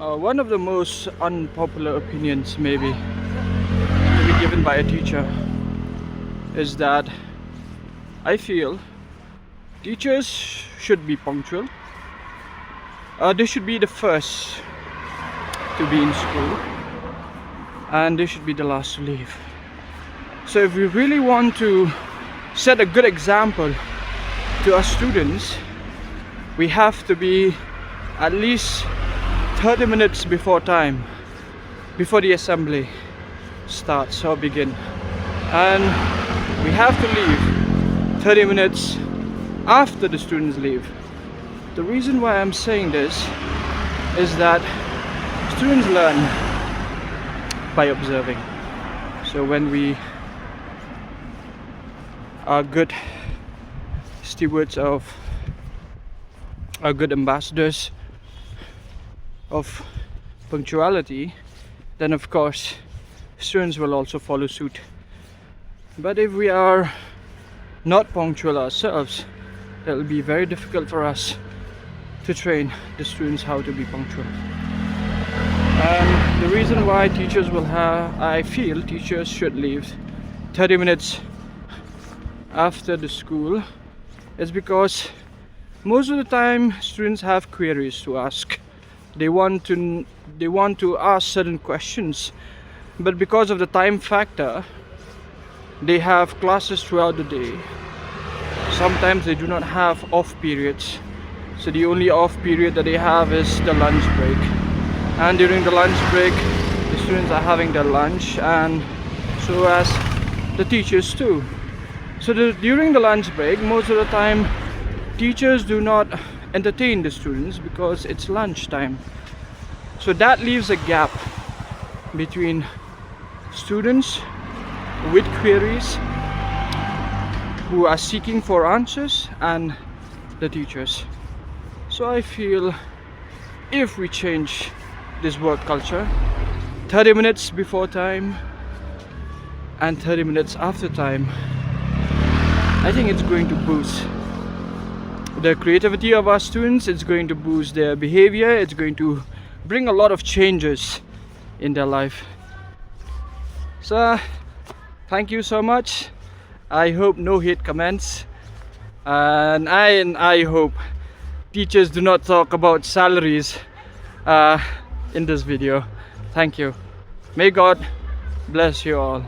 One of the most unpopular opinions maybe to be given by a teacher is that I feel teachers should be punctual. They should be the first to be in school and they should be the last to leave. So if we really want to set a good example to our students, we have to be at least 30 minutes before time, before the assembly starts or begin, and we have to leave 30 minutes after the students leave. The reason why I'm saying this is that students learn by observing. So when we are good stewards of, are good ambassadors of punctuality, then of course students will also follow suit. But if we are not punctual ourselves, it will be very difficult for us to train the students how to be punctual. And the reason why teachers will have, I feel teachers should leave 30 minutes after the school, is because most of the time students have queries to ask. They want to ask certain questions, but because of the time factor, they have classes throughout the day. Sometimes they do not have off periods, so the only off period that they have is the lunch break. And during the lunch break, the students are having their lunch, and so as the teachers too. So during the lunch break, most of the time teachers do not entertain the students because it's lunch time. So that leaves a gap between students with queries who are seeking for answers and the teachers. So I feel if we change this work culture, 30 minutes before time and 30 minutes after time, I think it's going to boost the creativity of our students, it's going to boost their behavior, it's going to bring a lot of changes in their life. So thank you so much. I hope no hate comments, and I hope teachers do not talk about salaries in this video. Thank you. May God bless you all.